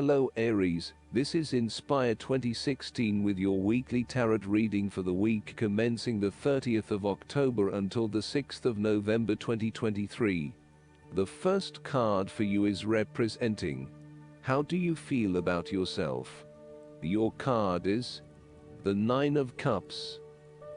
Hello Aries, this is Inspire 2016 with your weekly tarot reading for the week commencing the 30th of October until the 6th of November 2023. The first card for you is representing: how do you feel about yourself? Your card is the Nine of Cups.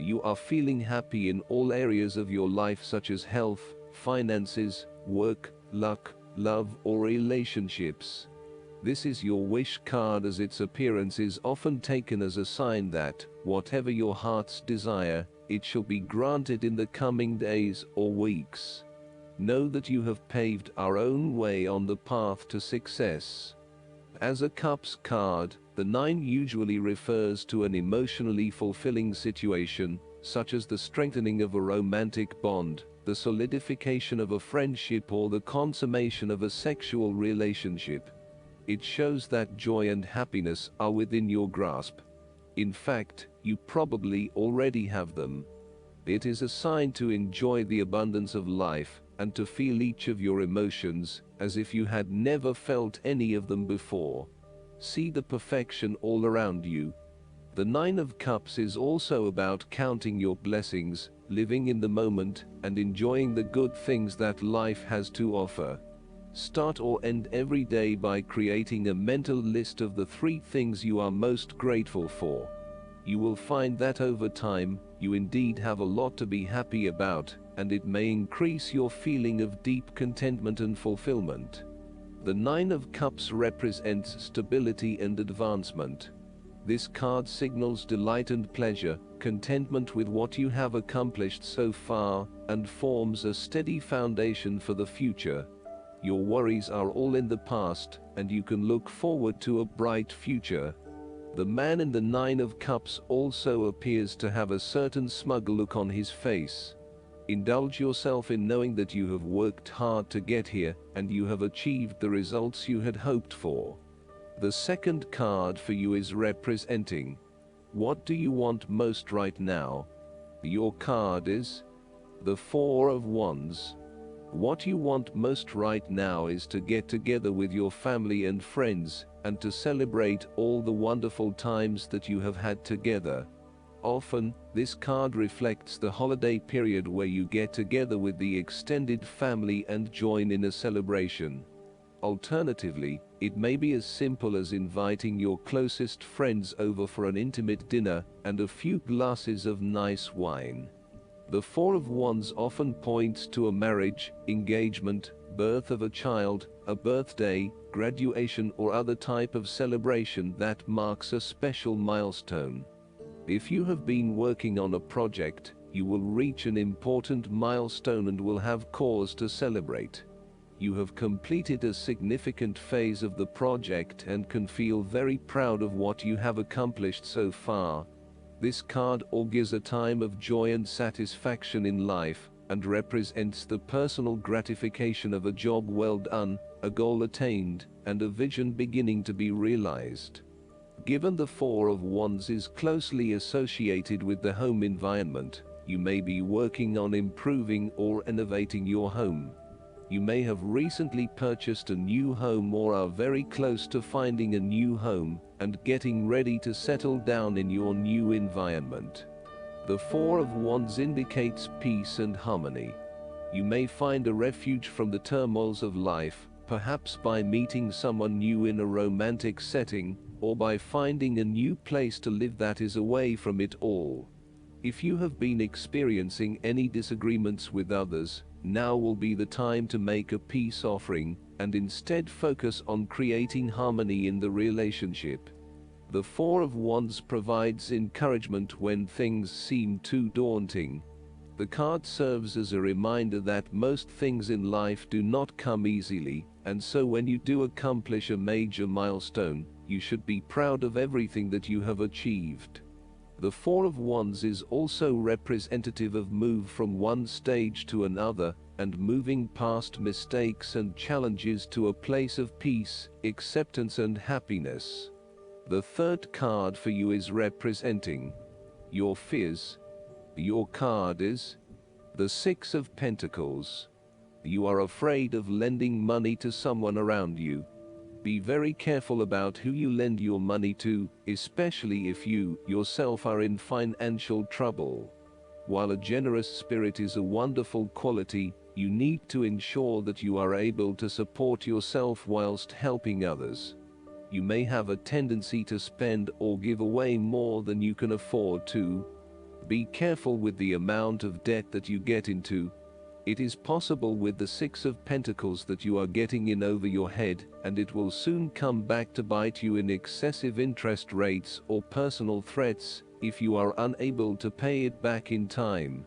You are feeling happy in all areas of your life such as health, finances, work, luck, love or relationships. This is your wish card, as its appearance is often taken as a sign that, whatever your heart's desire, it shall be granted in the coming days or weeks. Know that you have paved our own way on the path to success. As a Cups card, the 9 usually refers to an emotionally fulfilling situation, such as the strengthening of a romantic bond, the solidification of a friendship or the consummation of a sexual relationship. It shows that joy and happiness are within your grasp. In fact, you probably already have them. It is a sign to enjoy the abundance of life and to feel each of your emotions as if you had never felt any of them before. See the perfection all around you. The Nine of Cups is also about counting your blessings, living in the moment, and enjoying the good things that life has to offer. Start or end every day by creating a mental list of the 3 things you are most grateful for. You will find that over time, you indeed have a lot to be happy about, and it may increase your feeling of deep contentment and fulfillment. The Nine of Cups represents stability and advancement. This card signals delight and pleasure, contentment with what you have accomplished so far, and forms a steady foundation for the future. Your worries are all in the past, and you can look forward to a bright future. The man in the Nine of Cups also appears to have a certain smug look on his face. Indulge yourself in knowing that you have worked hard to get here, and you have achieved the results you had hoped for. The second card for you is representing: what do you want most right now? Your card is the Four of Wands. What you want most right now is to get together with your family and friends, and to celebrate all the wonderful times that you have had together. Often, this card reflects the holiday period where you get together with the extended family and join in a celebration. Alternatively, it may be as simple as inviting your closest friends over for an intimate dinner and a few glasses of nice wine. The Four of Wands often points to a marriage, engagement, birth of a child, a birthday, graduation or other type of celebration that marks a special milestone. If you have been working on a project, you will reach an important milestone and will have cause to celebrate. You have completed a significant phase of the project and can feel very proud of what you have accomplished so far. This card augurs a time of joy and satisfaction in life, and represents the personal gratification of a job well done, a goal attained, and a vision beginning to be realized. Given the Four of Wands is closely associated with the home environment, you may be working on improving or innovating your home. You may have recently purchased a new home or are very close to finding a new home and getting ready to settle down in your new environment. The Four of Wands indicates peace and harmony. You may find a refuge from the turmoils of life, perhaps by meeting someone new in a romantic setting, or by finding a new place to live that is away from it all. If you have been experiencing any disagreements with others, now will be the time to make a peace offering, and instead focus on creating harmony in the relationship. The Four of Wands provides encouragement when things seem too daunting. The card serves as a reminder that most things in life do not come easily, and so when you do accomplish a major milestone, you should be proud of everything that you have achieved. The Four of Wands is also representative of move from one stage to another, and moving past mistakes and challenges to a place of peace, acceptance and happiness. The third card for you is representing your fears. Your card is the Six of Pentacles. You are afraid of lending money to someone around you. Be very careful about who you lend your money to, especially if you yourself are in financial trouble. While a generous spirit is a wonderful quality, you need to ensure that you are able to support yourself whilst helping others. You may have a tendency to spend or give away more than you can afford to. Be careful with the amount of debt that you get into. It is possible with the Six of Pentacles that you are getting in over your head, and it will soon come back to bite you in excessive interest rates or personal threats if you are unable to pay it back in time.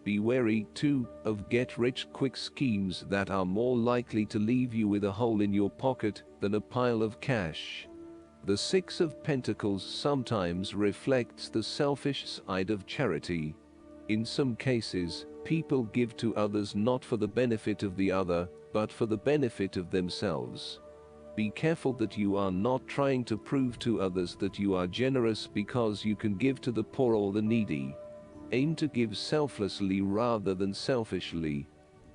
Be wary, too, of get-rich-quick schemes that are more likely to leave you with a hole in your pocket than a pile of cash. The Six of Pentacles sometimes reflects the selfish side of charity. In some cases, people give to others not for the benefit of the other, but for the benefit of themselves. Be careful that you are not trying to prove to others that you are generous because you can give to the poor or the needy. Aim to give selflessly rather than selfishly.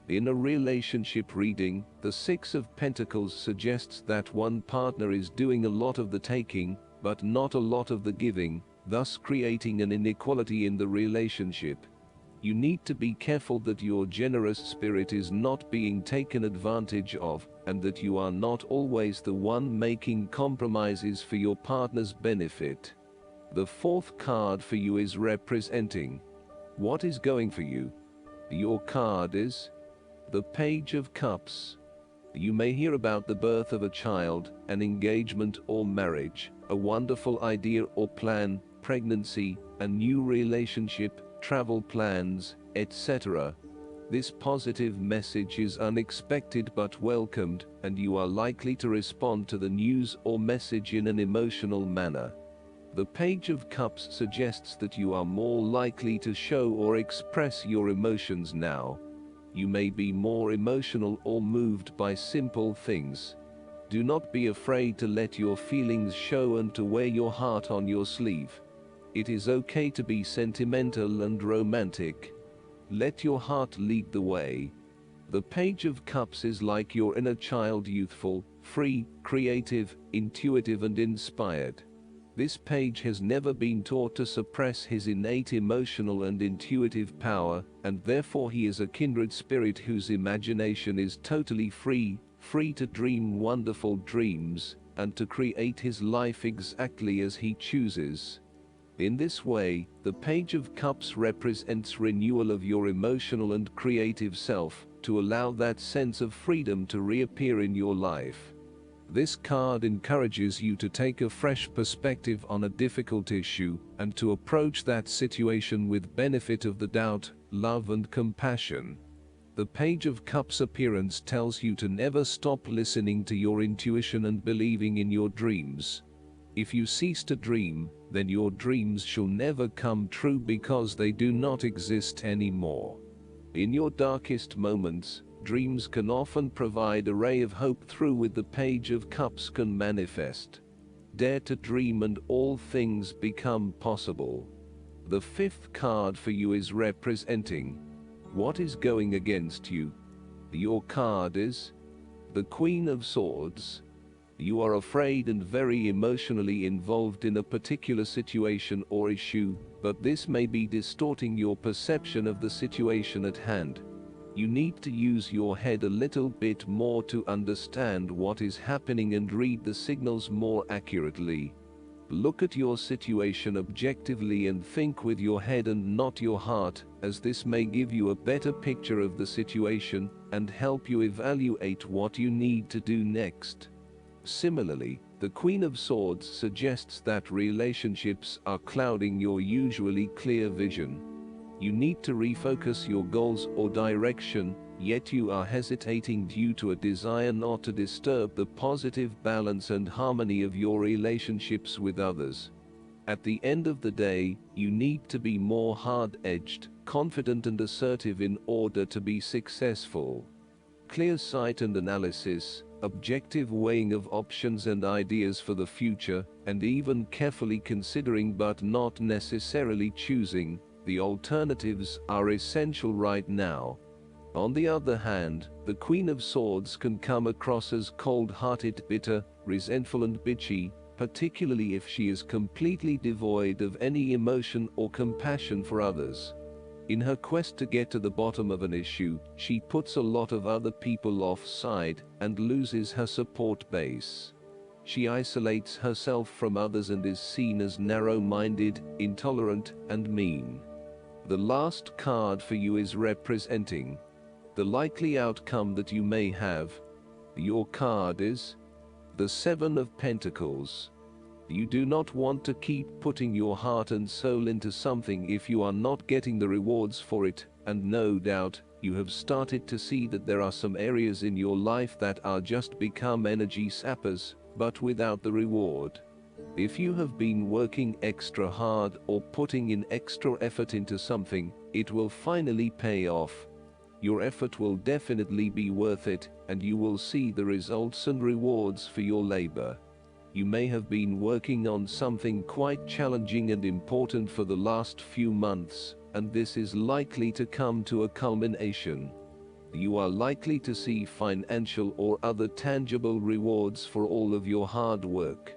In a relationship reading, the Six of Pentacles suggests that one partner is doing a lot of the taking, but not a lot of the giving, thus creating an inequality in the relationship. You need to be careful that your generous spirit is not being taken advantage of, and that you are not always the one making compromises for your partner's benefit. The fourth card for you is representing what is going for you. Your card is the Page of Cups. You may hear about the birth of a child, an engagement or marriage, a wonderful idea or plan, pregnancy, a new relationship, travel plans, etc. This positive message is unexpected but welcomed, and you are likely to respond to the news or message in an emotional manner. The Page of Cups suggests that you are more likely to show or express your emotions now. You may be more emotional or moved by simple things. Do not be afraid to let your feelings show and to wear your heart on your sleeve. It is okay to be sentimental and romantic. Let your heart lead the way. The Page of Cups is like your inner child, youthful, free, creative, intuitive and inspired. This page has never been taught to suppress his innate emotional and intuitive power, and therefore he is a kindred spirit whose imagination is totally free to dream wonderful dreams, and to create his life exactly as he chooses. In this way, the Page of Cups represents renewal of your emotional and creative self, to allow that sense of freedom to reappear in your life. This card encourages you to take a fresh perspective on a difficult issue, and to approach that situation with benefit of the doubt, love and compassion. The Page of Cups appearance tells you to never stop listening to your intuition and believing in your dreams. If you cease to dream, then your dreams shall never come true because they do not exist anymore. In your darkest moments, dreams can often provide a ray of hope through which the Page of Cups can manifest. Dare to dream and all things become possible. The fifth card for you is representing what is going against you. Your card is the Queen of Swords. You are afraid and very emotionally involved in a particular situation or issue, but this may be distorting your perception of the situation at hand. You need to use your head a little bit more to understand what is happening and read the signals more accurately. Look at your situation objectively and think with your head and not your heart, as this may give you a better picture of the situation and help you evaluate what you need to do next. Similarly, the Queen of Swords suggests that relationships are clouding your usually clear vision. You need to refocus your goals or direction, yet you are hesitating due to a desire not to disturb the positive balance and harmony of your relationships with others. At the end of the day, you need to be more hard-edged, confident and assertive in order to be successful. Clear sight and analysis, objective weighing of options and ideas for the future, and even carefully considering but not necessarily choosing the alternatives are essential right now. On the other hand, the Queen of Swords can come across as cold-hearted, bitter, resentful and bitchy, particularly if she is completely devoid of any emotion or compassion for others. In her quest to get to the bottom of an issue, she puts a lot of other people offside and loses her support base. She isolates herself from others and is seen as narrow-minded, intolerant, and mean. The last card for you is representing the likely outcome that you may have. Your card is the Seven of Pentacles. You do not want to keep putting your heart and soul into something if you are not getting the rewards for it, and no doubt, you have started to see that there are some areas in your life that are just become energy sappers, but without the reward. If you have been working extra hard or putting in extra effort into something, it will finally pay off. Your effort will definitely be worth it, and you will see the results and rewards for your labor. You may have been working on something quite challenging and important for the last few months, and this is likely to come to a culmination. You are likely to see financial or other tangible rewards for all of your hard work.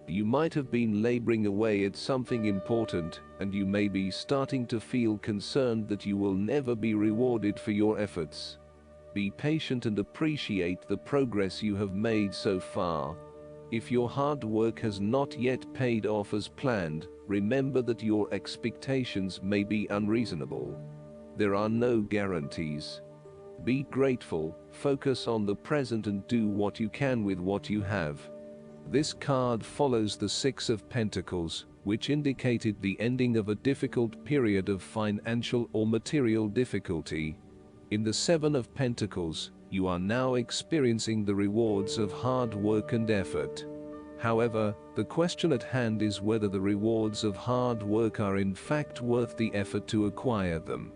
You might have been laboring away at something important, and you may be starting to feel concerned that you will never be rewarded for your efforts. Be patient and appreciate the progress you have made so far. If your hard work has not yet paid off as planned, remember that your expectations may be unreasonable. There are no guarantees. Be grateful, focus on the present and do what you can with what you have. This card follows the Six of Pentacles, which indicated the ending of a difficult period of financial or material difficulty. In the Seven of Pentacles, you are now experiencing the rewards of hard work and effort. However, the question at hand is whether the rewards of hard work are in fact worth the effort to acquire them.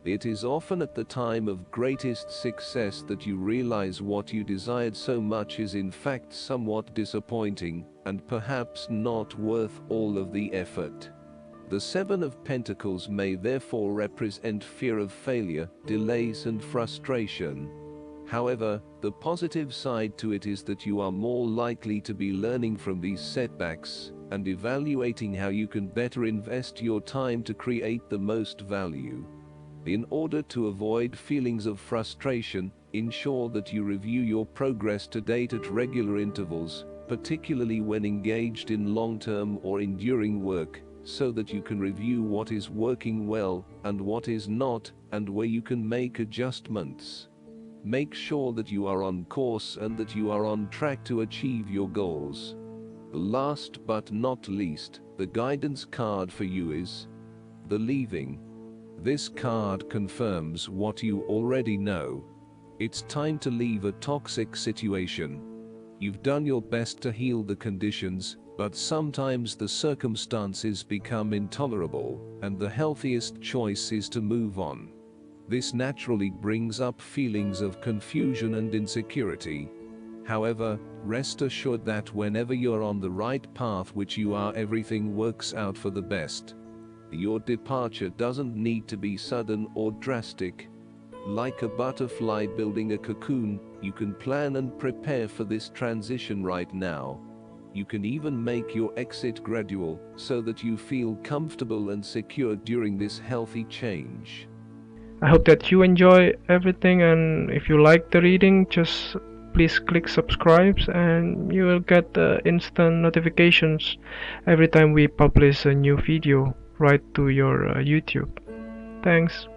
It is often at the time of greatest success that you realize what you desired so much is in fact somewhat disappointing, and perhaps not worth all of the effort. The Seven of Pentacles may therefore represent fear of failure, delays and frustration. However, the positive side to it is that you are more likely to be learning from these setbacks and evaluating how you can better invest your time to create the most value. In order to avoid feelings of frustration, ensure that you review your progress to date at regular intervals, particularly when engaged in long-term or enduring work, so that you can review what is working well and what is not, and where you can make adjustments. Make sure that you are on course and that you are on track to achieve your goals. Last but not least, the guidance card for you is the Leaving. This card confirms what you already know. It's time to leave a toxic situation. You've done your best to heal the conditions, but sometimes the circumstances become intolerable, and the healthiest choice is to move on. This naturally brings up feelings of confusion and insecurity. However, rest assured that whenever you're on the right path, which you are, everything works out for the best. Your departure doesn't need to be sudden or drastic. Like a butterfly building a cocoon, you can plan and prepare for this transition right now. You can even make your exit gradual, so that you feel comfortable and secure during this healthy change. I hope that you enjoy everything, and if you like the reading, just please click subscribe and you will get instant notifications every time we publish a new video right to your YouTube. Thanks.